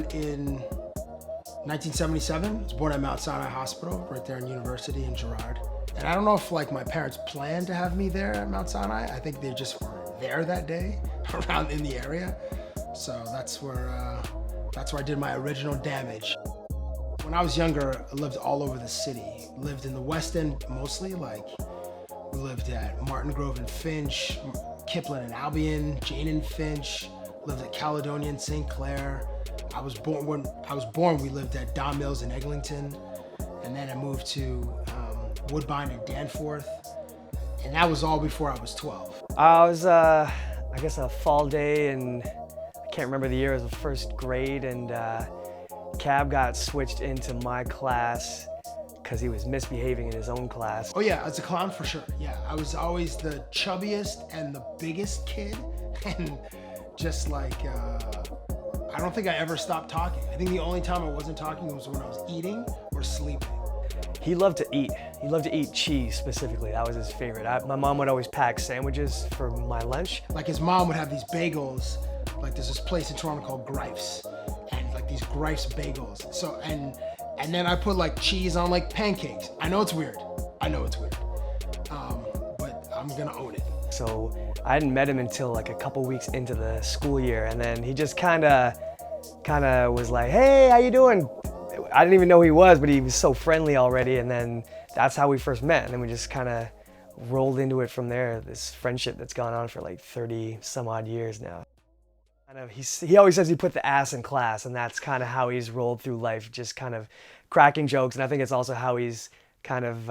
born in 1977. I was born at Mount Sinai Hospital, right there in University in Girard. And I don't know if like my parents planned to have me there at Mount Sinai. I think they just were there that day, around in the area. So that's where I did my original damage. When I was younger, I lived all over the city. Lived in the West End mostly, like we lived at Martin Grove and Finch, Kipling and Albion, Jane and Finch, lived at Caledonia and St. Clair. When I was born, we lived at Don Mills and Eglinton, and then I moved to Woodbine and Danforth, and that was all before I was 12. I was, I guess, a fall day, and I can't remember the year. It was the first grade, and Cab got switched into my class because he was misbehaving in his own class. Oh yeah, as a clown for sure. Yeah, I was always the chubbiest and the biggest kid, and just like, I don't think I ever stopped talking. I think the only time I wasn't talking was when I was eating or sleeping. He loved to eat. He loved to eat cheese specifically. That was his favorite. My mom would always pack sandwiches for my lunch. Like his mom would have these bagels. Like there's this place in Toronto called Greif's, and like these Greif's bagels. So and then I put like cheese on like pancakes. I know it's weird. I know it's weird. But I'm gonna own it. So I hadn't met him until like a couple weeks into the school year, and then he just kind of was like, "Hey, how you doing?" I didn't even know who he was, but he was so friendly already, and then that's how we first met, and then we just kind of rolled into it from there, this friendship that's gone on for like 30 some odd years now. He always says he put the ass in class, and that's kind of how he's rolled through life, just kind of cracking jokes, and I think it's also how he's kind of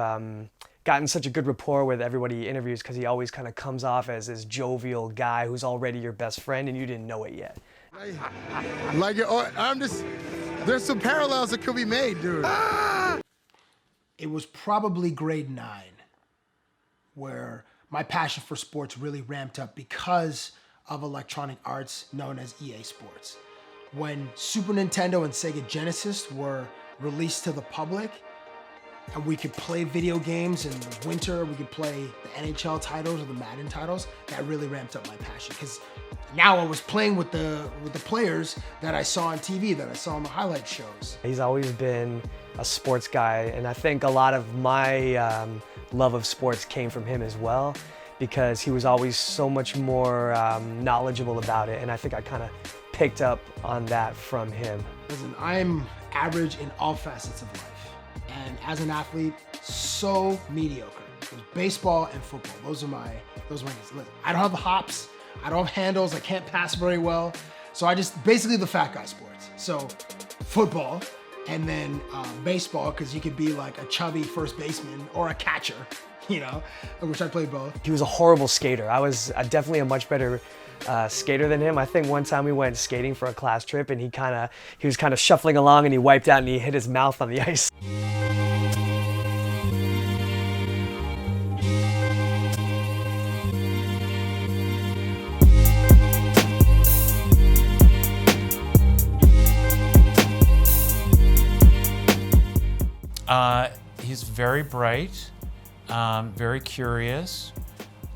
gotten such a good rapport with everybody he interviews, because he always kind of comes off as this jovial guy who's already your best friend and you didn't know it yet. Like, there's some parallels that could be made, dude. It was probably grade 9 where my passion for sports really ramped up because of electronic arts known as EA Sports. When Super Nintendo and Sega Genesis were released to the public, and we could play video games in the winter, we could play the NHL titles or the Madden titles, that really ramped up my passion. Because now I was playing with the players that I saw on TV, that I saw on the highlight shows. He's always been a sports guy, and I think a lot of my love of sports came from him as well, because he was always so much more knowledgeable about it, and I think I kind of picked up on that from him. Listen, I'm average in all facets of life. And as an athlete, so mediocre. It was baseball and football. Those are my gifts. Listen, I don't have the hops. I don't have handles. I can't pass very well. So I just, basically the fat guy sports. So football, and then baseball, because you could be like a chubby first baseman or a catcher, you know, which I played both. He was a horrible skater. I was definitely a much better skater than him. I think one time we went skating for a class trip, and he was kind of shuffling along, and he wiped out and he hit his mouth on the ice. He's very bright, very curious,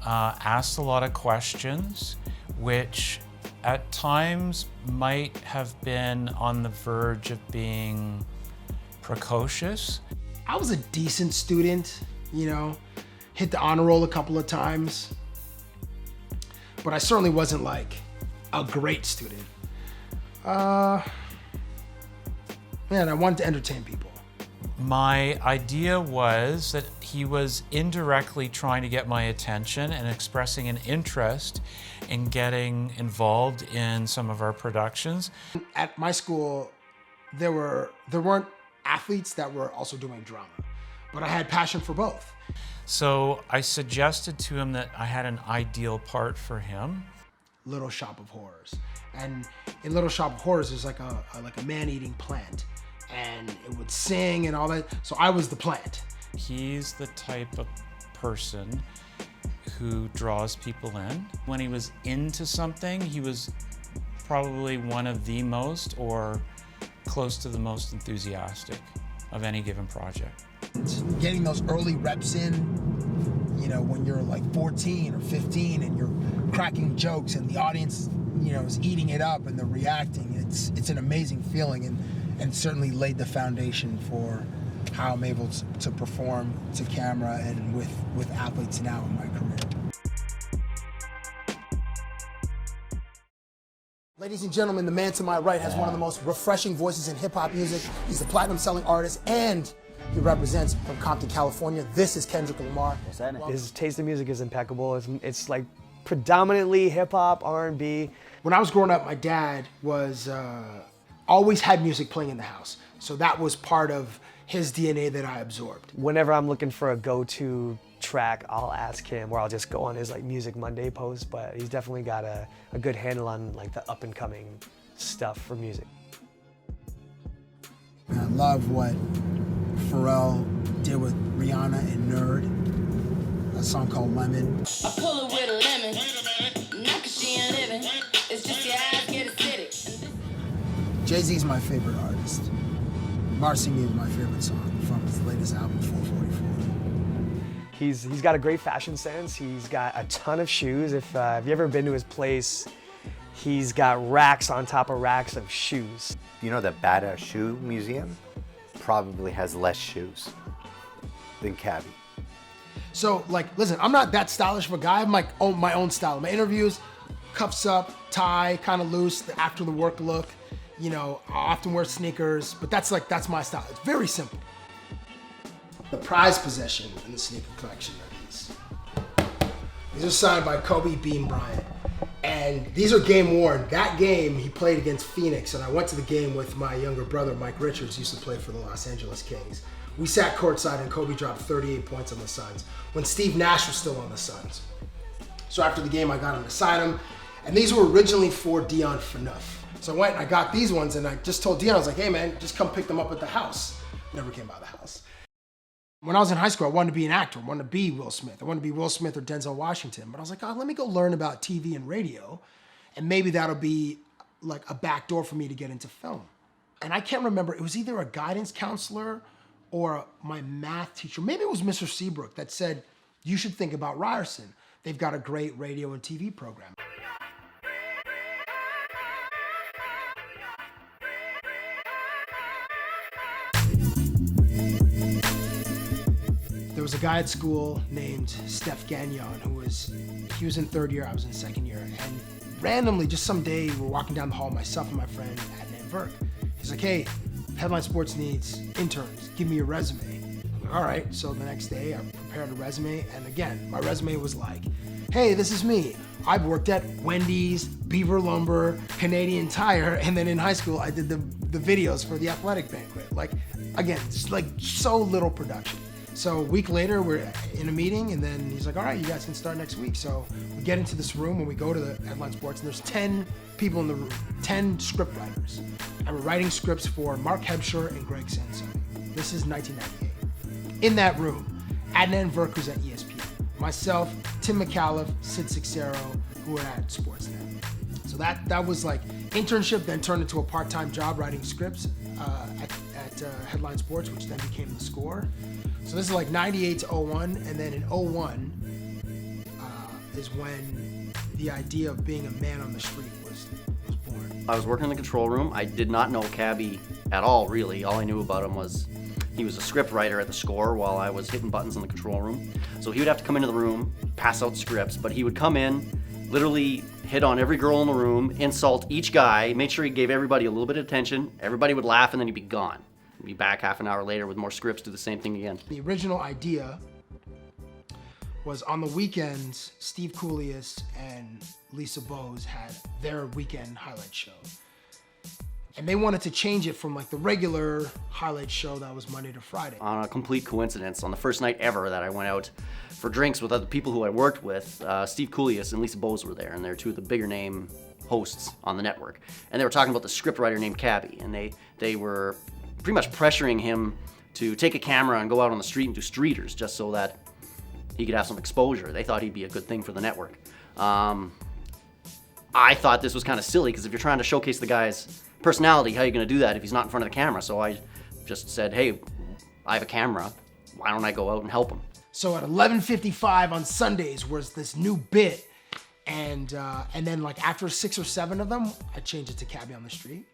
asks a lot of questions, which at times might have been on the verge of being precocious. I was a decent student, you know, hit the honor roll a couple of times, but I certainly wasn't like a great student. Man, I wanted to entertain people. My idea was that he was indirectly trying to get my attention and expressing an interest in getting involved in some of our productions. At my school, there weren't athletes that were also doing drama, but I had passion for both. So I suggested to him that I had an ideal part for him. Little Shop of Horrors. And in Little Shop of Horrors, there's like a man-eating plant, and it would sing and all that. So I was the plant. He's the type of person who draws people in. When he was into something, he was probably one of the most, or close to the most enthusiastic of any given project. Getting those early reps in, you know, when you're like 14 or 15 and you're cracking jokes and the audience is eating it up and they're reacting, it's an amazing feeling, and certainly laid the foundation for how I'm able to perform to camera and with athletes now in my career. Ladies and gentlemen, the man to my right has one of the most refreshing voices in hip-hop music. He's a platinum-selling artist, and he represents from Compton, California. This is Kendrick Lamar. What's that? His taste in music is impeccable. It's like predominantly hip-hop, R&B. When I was growing up, my dad was always had music playing in the house. So that was part of his DNA that I absorbed. Whenever I'm looking for a go-to track, I'll ask him, or I'll just go on his like Music Monday post, but he's definitely got a good handle on like the up-and-coming stuff for music. I love what Pharrell did with Rihanna and Nerd, a song called Lemon. I pull her with a lemon, not 'cause she ain't living, it's just your eyes get acidic. Jay-Z's my favorite artist. Marcy Me is my favorite song from his latest album, 444. He's got a great fashion sense. He's got a ton of shoes. If you ever been to his place, he's got racks on top of racks of shoes. You know the Badass Shoe Museum probably has less shoes than Cabbie. So, like, listen, I'm not that stylish of a guy. I'm like, my own style. My interviews, cuffs up, tie, kind of loose, the after the work look. I often wear sneakers, but that's my style. It's very simple. The prized possession in the sneaker collection are these. These are signed by Kobe Bean Bryant. And these are game worn. That game, he played against Phoenix, and I went to the game with my younger brother, Mike Richards, who used to play for the Los Angeles Kings. We sat courtside, and Kobe dropped 38 points on the Suns when Steve Nash was still on the Suns. So after the game, I got him to sign them. And these were originally for Dion Phaneuf. So I went and I got these ones, and I just told Dion, I was like, hey man, just come pick them up at the house. Never came by the house. When I was in high school, I wanted to be an actor. I wanted to be Will Smith. I wanted to be Will Smith or Denzel Washington. But I was like, let me go learn about TV and radio, and maybe that'll be like a back door for me to get into film. And I can't remember, it was either a guidance counselor or my math teacher, maybe it was Mr. Seabrook, that said, you should think about Ryerson. They've got a great radio and TV program. There was a guy at school named Steph Gagnon he was in third year, I was in second year, and randomly, just some day, we're walking down the hall, myself and my friend Adnan Verk. He's like, hey, Headline Sports needs interns, give me your resume. I'm like, all right, so the next day I prepared a resume, and again, my resume was like, hey, this is me. I've worked at Wendy's, Beaver Lumber, Canadian Tire, and then in high school I did the videos for the athletic banquet. Like, again, it's like so little production. So a week later, we're in a meeting, and then he's like, all right, you guys can start next week. So we get into this room, and we go to the Headline Sports, and there's 10 people in the room, 10 script writers. And we're writing scripts for Mark Hebscher and Greg Sansone. This is 1998. In that room, Adnan Verk, who's at ESPN, myself, Tim McAuliffe, Sid Sixero, who were at Sportsnet. So that was like internship, then turned into a part-time job writing scripts at Headline Sports, which then became The Score. So this is like 98 to 01, and then in 01 is when the idea of being a man on the street was born. I was working in the control room. I did not know Cabbie at all, really. All I knew about him was he was a script writer at The Score while I was hitting buttons in the control room. So he would have to come into the room, pass out scripts, but he would come in, literally hit on every girl in the room, insult each guy, make sure he gave everybody a little bit of attention, everybody would laugh, and then he'd be gone. He'd be back half an hour later with more scripts, do the same thing again. The original idea was on the weekends, Steve Coolius and Lisa Bowes had their weekend highlight show. And they wanted to change it from like the regular highlight show that was Monday to Friday. On a complete coincidence, on the first night ever that I went out for drinks with other people who I worked with, Steve Coolius and Lisa Bowes were there, and they're two of the bigger name hosts on the network. And they were talking about the scriptwriter named Cabbie, and they were pretty much pressuring him to take a camera and go out on the street and do streeters just so that he could have some exposure. They thought he'd be a good thing for the network. I thought this was kind of silly, because if you're trying to showcase the guy's personality, how are you going to do that if he's not in front of the camera? So I just said, hey, I have a camera. Why don't I go out and help him? So at 11:55 on Sundays was this new bit And then like after 6 or 7 of them, I changed it to Cabbie on the Street.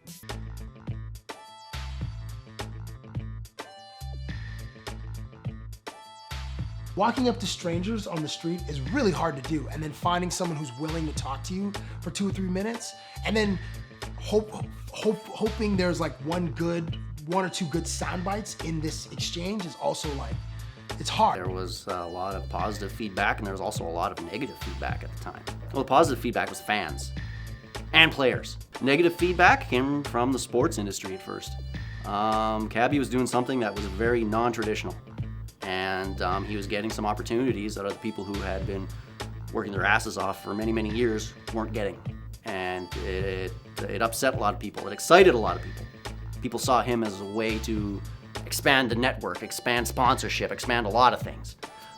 Walking up to strangers on the street is really hard to do, and then finding someone who's willing to talk to you for 2 or 3 minutes, and then hoping there's like one or two good sound bites in this exchange is also like, it's hard. There was a lot of positive feedback, and there was also a lot of negative feedback at the time. Well, the positive feedback was fans and players. Negative feedback came from the sports industry at first. Cabbie was doing something that was very non-traditional, and he was getting some opportunities that other people who had been working their asses off for many, many years weren't getting. And it upset a lot of people. It excited a lot of people. People saw him as a way to expand the network, expand sponsorship, expand a lot of things.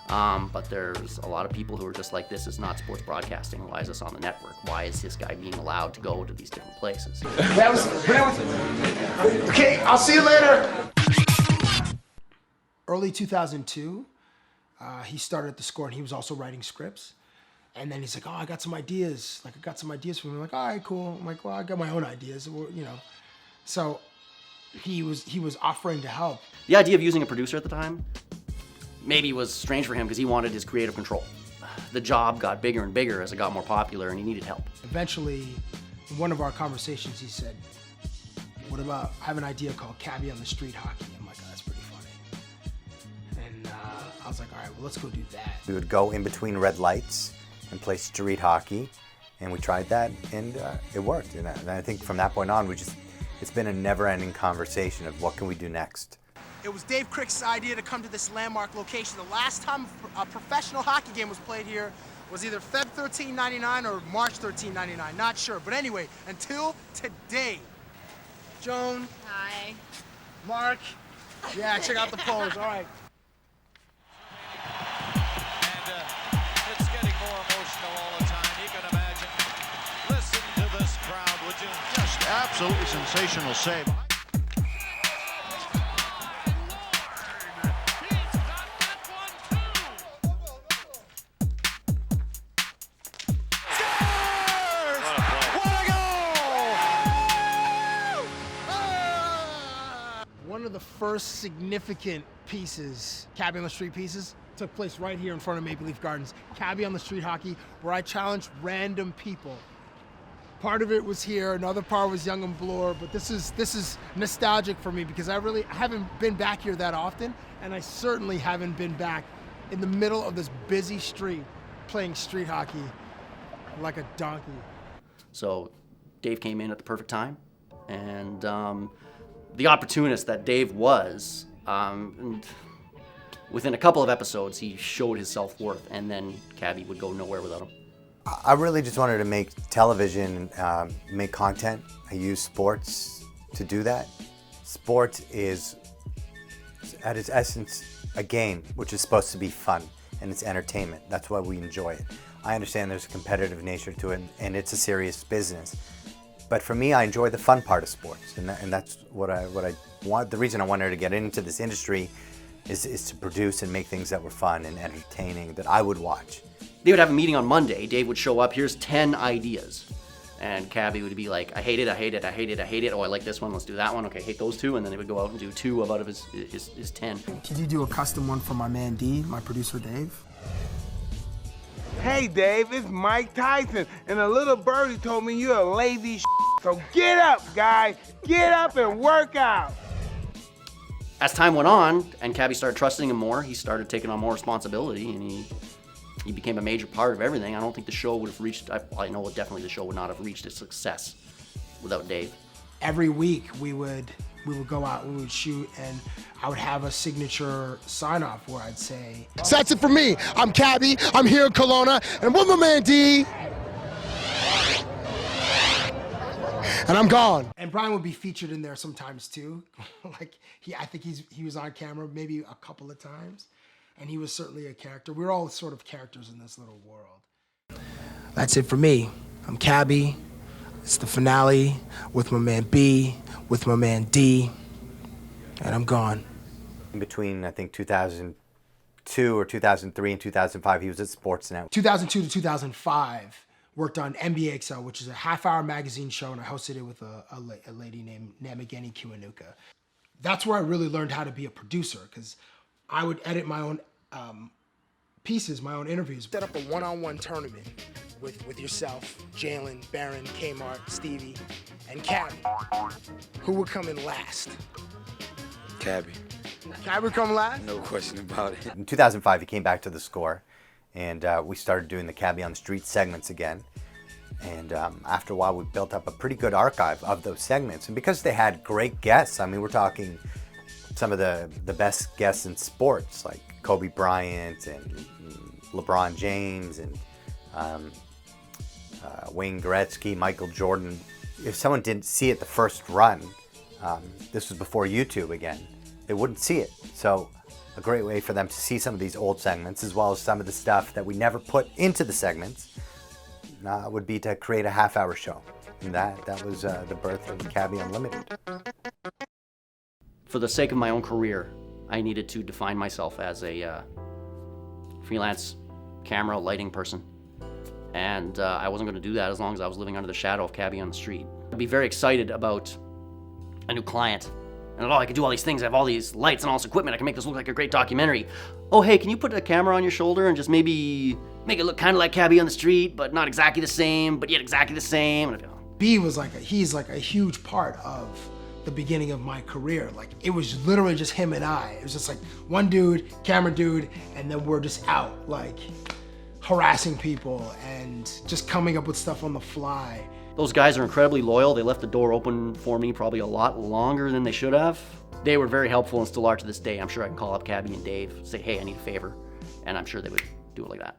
But there's a lot of people who are just like, this is not sports broadcasting. Why is this on the network? Why is this guy being allowed to go to these different places? Okay, I'll see you later. Early 2002, he started at the Score, and he was also writing scripts. And then he's like, oh, I got some ideas. Like, I got some ideas for me. I'm like, all right, cool. I'm like, well, I got my own ideas, you know. So he was offering to help. The idea of using a producer at the time maybe was strange for him because he wanted his creative control. The job got bigger and bigger as it got more popular, and he needed help. Eventually, in one of our conversations, he said, what about, I have an idea called Cabbie on the Street Hockey. I'm like, oh, that's pretty funny. And I was like, all right, well, let's go do that. We would go in between red lights and play street hockey, and we tried that, and it worked. And I think from that point on, it's been a never-ending conversation of what can we do next. It was Dave Crick's idea to come to this landmark location. The last time a professional hockey game was played here was either Feb 1399 or March 1399, not sure. But anyway, until today. Joan. Hi. Mark. Yeah, check out the pose, all right. It's getting more emotional all the time, you can imagine. Listen to this crowd, would you? Just absolutely sensational save. One of the first significant pieces, Cabbie on the Street pieces, took place right here in front of Maple Leaf Gardens. Cabbie on the Street Hockey, where I challenged random people. Part of it was here, another part was Young and Bloor, but this is nostalgic for me because I haven't been back here that often, and I certainly haven't been back in the middle of this busy street playing street hockey like a donkey. So Dave came in at the perfect time, and the opportunist that Dave was, and within a couple of episodes, he showed his self-worth, and then Cabbie would go nowhere without him. I really just wanted to make television, make content. I use sports to do that. Sports is, at its essence, a game, which is supposed to be fun, and it's entertainment. That's why we enjoy it. I understand there's a competitive nature to it, and it's a serious business. But for me, I enjoy the fun part of sports, and that's what I want. The reason I wanted to get into this industry is to produce and make things that were fun and entertaining that I would watch. They would have a meeting on Monday. Dave would show up, here's 10 ideas. And Cabbie would be like, I hate it, I hate it, I hate it, I hate it. Oh, I like this one, let's do that one. Okay, hate those two. And then they would go out and do 2 out of his 10. Could you do a custom one for my man D, my producer Dave? Hey Dave, it's Mike Tyson, and a little birdie told me you're a lazy so get up, guy. Get up and work out. As time went on, and Cabbie started trusting him more, he started taking on more responsibility, and he became a major part of everything. I don't think the show would have reached, I know definitely the show would not have reached its success without Dave. Every week we would go out, we would shoot, and I would have a signature sign-off where I'd say, So that's it for me. I'm Cabbie. I'm here in Kelowna, and I'm with my man D. And I'm gone. And Brian would be featured in there sometimes too. Like I think he was on camera maybe a couple of times, and he was certainly a character. We're all sort of characters in this little world. That's it for me. I'm Cabbie. It's the finale with my man B, with my man D, and I'm gone. In between, I think 2002 or 2003 and 2005, he was at Sportsnet. 2002 to 2005 worked on NBA XL, which is a half-hour magazine show, and I hosted it with a lady named Namageni Kiwanuka. That's where I really learned how to be a producer, because I would edit my own pieces, my own interviews. Set up a one-on-one tournament with yourself, Jalen, Barron, Kmart, Stevie, and Cabbie. Who would come in last? Cabbie. Cabbie come last? No question about it. In 2005, he came back to the Score, and we started doing the Cabbie on the Street segments again. And after a while, we built up a pretty good archive of those segments. And because they had great guests, I mean, we're talking some of the best guests in sports, like Kobe Bryant and LeBron James and Wayne Gretzky, Michael Jordan. If someone didn't see it the first run, this was before YouTube again, they wouldn't see it. So a great way for them to see some of these old segments, as well as some of the stuff that we never put into the segments, would be to create a half-hour show. And that was the birth of Cabbie Unlimited. For the sake of my own career, I needed to define myself as a freelance camera lighting person. And I wasn't going to do that as long as I was living under the shadow of Cabbie on the Street. I'd be very excited about a new client. And I could do all these things. I have all these lights and all this equipment. I can make this look like a great documentary. Oh, hey, can you put a camera on your shoulder and just maybe make it look kind of like Cabbie on the Street, but not exactly the same, but yet exactly the same? And B was he's like a huge part of the beginning of my career. Like, it was literally just him and I. It was just like one dude, camera dude, and then we're just out, like, harassing people and just coming up with stuff on the fly. Those guys are incredibly loyal. They left the door open for me probably a lot longer than they should have. They were very helpful and still are to this day. I'm sure I can call up Cabbie and Dave, say, hey, I need a favor, and I'm sure they would do it like that.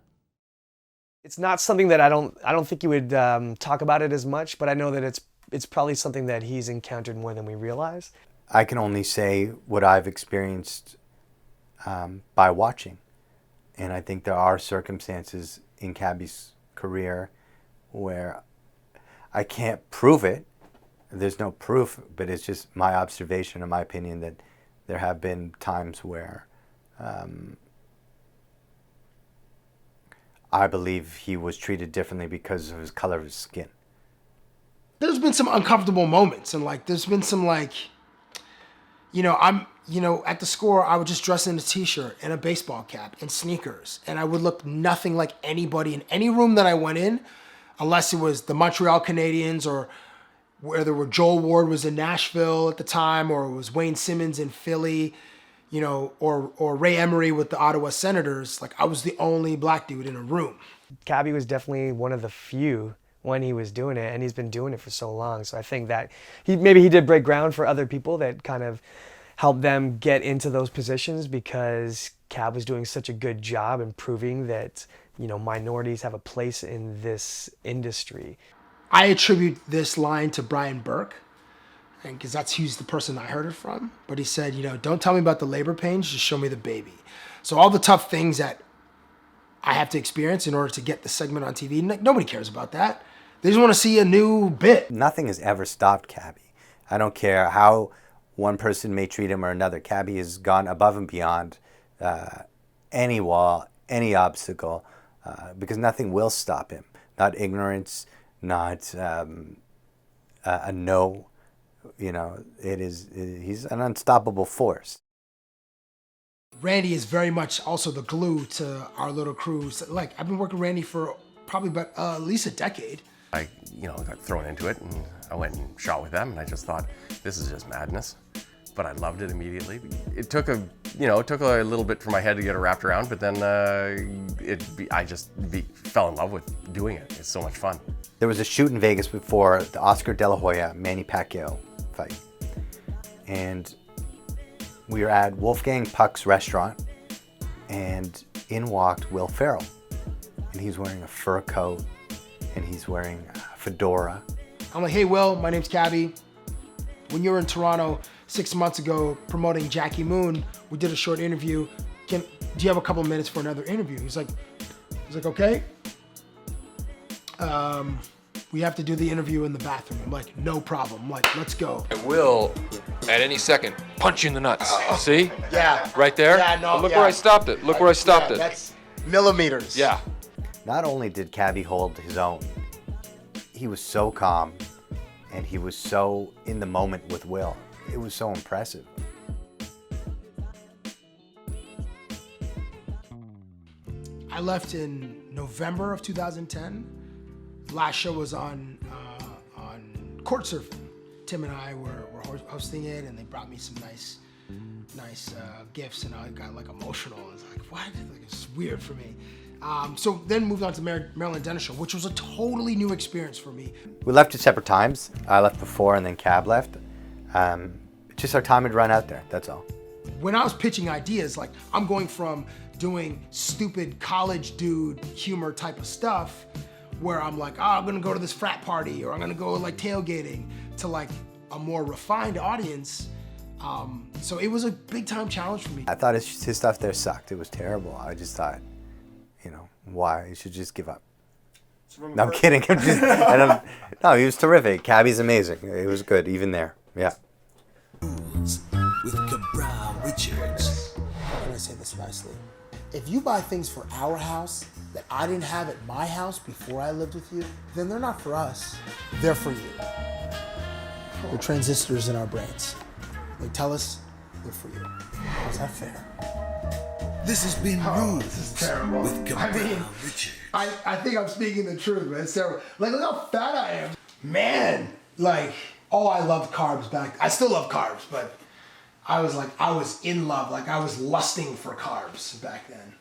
It's not something that I don't think you would talk about it as much, but I know that it's probably something that he's encountered more than we realize. I can only say what I've experienced by watching. And I think there are circumstances in Cabbie's career where I can't prove it. There's no proof, but it's just my observation and my opinion that there have been times where I believe he was treated differently because of his color of his skin. There's been some uncomfortable moments, and there's been some at the Score, I would just dress in a t-shirt and a baseball cap and sneakers, and I would look nothing like anybody in any room that I went in, unless it was the Montreal Canadiens, or whether Joel Ward was in Nashville at the time, or it was Wayne Simmons in Philly, or Ray Emery with the Ottawa Senators. Like, I was the only black dude in a room. Cabbie was definitely one of the few when he was doing it, and he's been doing it for so long. So I think that he did break ground for other people that kind of helped them get into those positions, because Cab was doing such a good job in proving that, minorities have a place in this industry. I attribute this line to Brian Burke, because he's the person I heard it from. But he said, don't tell me about the labor pains, just show me the baby. So all the tough things that I have to experience in order to get the segment on TV, nobody cares about that. They just want to see a new bit. Nothing has ever stopped Cabbie. I don't care how one person may treat him or another. Cabbie has gone above and beyond any wall, any obstacle, because nothing will stop him. Not ignorance, not a no. He's an unstoppable force. Randy is very much also the glue to our little crew. So, I've been working with Randy for probably about at least a decade. I got thrown into it, and I went and shot with them, and I just thought, this is just madness. But I loved it immediately. It took a little bit for my head to get it wrapped around, but then I just fell in love with doing it. It's so much fun. There was a shoot in Vegas before the Oscar De La Hoya Manny Pacquiao fight, and we were at Wolfgang Puck's restaurant, and in walked Will Ferrell, and he's wearing a fur coat, and he's wearing a fedora. I'm like, hey, Will, my name's Cabbie. When you were in Toronto 6 months ago promoting Jackie Moon, we did a short interview. Do you have a couple minutes for another interview? He's like, okay. We have to do the interview in the bathroom. I'm like, no problem. I'm like, let's go. I will, at any second, punch you in the nuts. See? Yeah. Right there? Yeah, no, but look where I stopped it. Look where I stopped it. That's millimeters. Yeah. Not only did Cabbie hold his own he was so calm and he was so in the moment with Will. It was so impressive. I left in November of 2010. Last show was on court surfing. Tim and I were hosting it, and they brought me some nice gifts, and I got like emotional. I was like, what? Like, it's weird for me. So then moved on to Maryland Dennis Show, which was a totally new experience for me. We left at separate times. I left before, and then Cab left. Just our time had run out there. That's all. When I was pitching ideas, like I'm going from doing stupid college dude humor type of stuff, where I'm like, oh, I'm gonna go to this frat party, or I'm gonna go like tailgating, to like a more refined audience. So it was a big time challenge for me. I thought his stuff there sucked. It was terrible. I just thought, why? You should just give up. No, I'm kidding. No, he was terrific. Cabbie's amazing. It was good, even there. Yeah. With Cabral Richards. How can I say this nicely? If you buy things for our house that I didn't have at my house before I lived with you, then they're not for us. They're for you. They're transistors in our brains. They tell us they're for you. Is that fair? This has been This is terrible. With Cabral Richards. I think I'm speaking the truth, man. It's terrible. Like, look how fat I am. Man, like, I loved carbs back. I still love carbs, but I was in love. Like, I was lusting for carbs back then.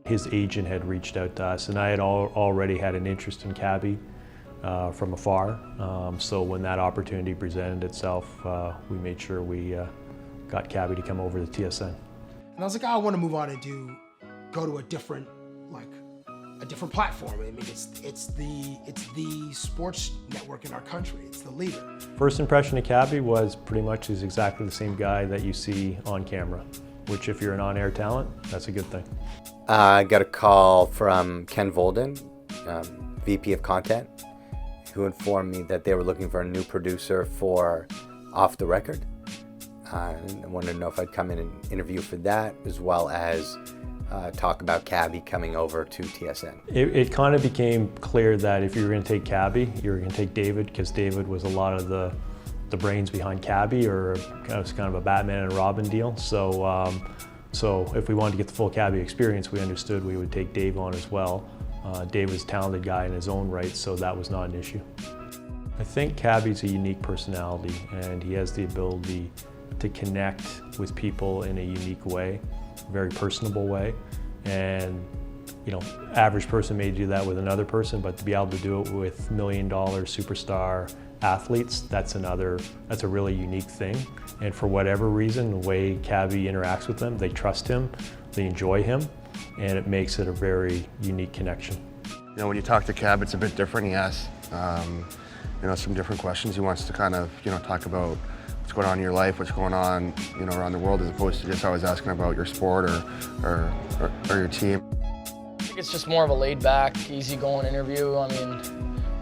His agent had reached out to us, and I had already had an interest in Cabbie from afar. So when that opportunity presented itself, we made sure we got Cabbie to come over to TSN. And I was like, I want to move on and go to a different platform. I mean, it's the sports network in our country. It's the leader. First impression of Cabbie was pretty much he's exactly the same guy that you see on camera, which if you're an on-air talent, that's a good thing. I got a call from Ken Volden, VP of Content, who informed me that they were looking for a new producer for Off the Record. I wanted to know if I'd come in and interview for that, as well as talk about Cabbie coming over to TSN. It kind of became clear that if you were going to take Cabbie, you were going to take David, because David was a lot of the brains behind Cabbie, or it was kind of a Batman and Robin deal. So if we wanted to get the full Cabbie experience, we understood we would take Dave on as well. Dave was a talented guy in his own right, so that was not an issue. I think Cabbie's a unique personality, and he has the ability to connect with people in a unique way, a very personable way. And average person may do that with another person, but to be able to do it with $1 million superstar athletes, that's a really unique thing. And for whatever reason, the way Cabbie interacts with them, they trust him, they enjoy him, and it makes it a very unique connection. When you talk to Cab, it's a bit different. He asks, some different questions. He wants to kind of, talk about what's going on in your life, what's going on, around the world, as opposed to just always asking about your sport or your team. I think it's just more of a laid-back, easy-going interview. I mean,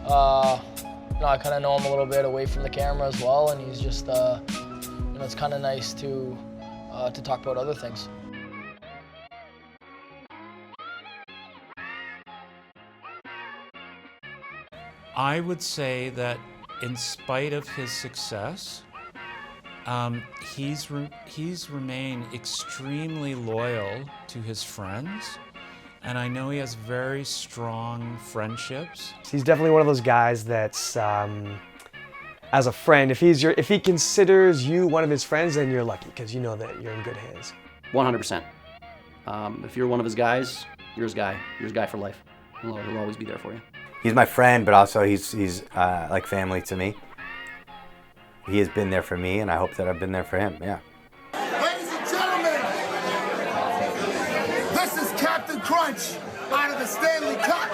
I kind of know him a little bit away from the camera as well, and he's just, it's kind of nice to talk about other things. I would say that in spite of his success, he's remained extremely loyal to his friends. And I know he has very strong friendships. He's definitely one of those guys that's, as a friend, if he considers you one of his friends, then you're lucky, because you know that you're in good hands. 100%. If you're one of his guys, you're his guy. You're his guy for life. He'll always be there for you. He's my friend, but also he's like family to me. He has been there for me, and I hope that I've been there for him, yeah. Ladies and gentlemen, this is Captain Crunch out of the Stanley Cup.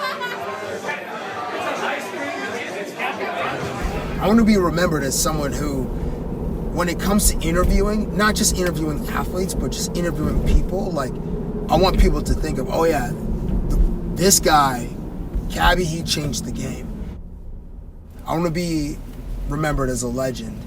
I want to be remembered as someone who, when it comes to interviewing, not just interviewing athletes, but just interviewing people, like, I want people to think of, oh yeah, this guy, Cabbie, he changed the game. I want to be remembered as a legend.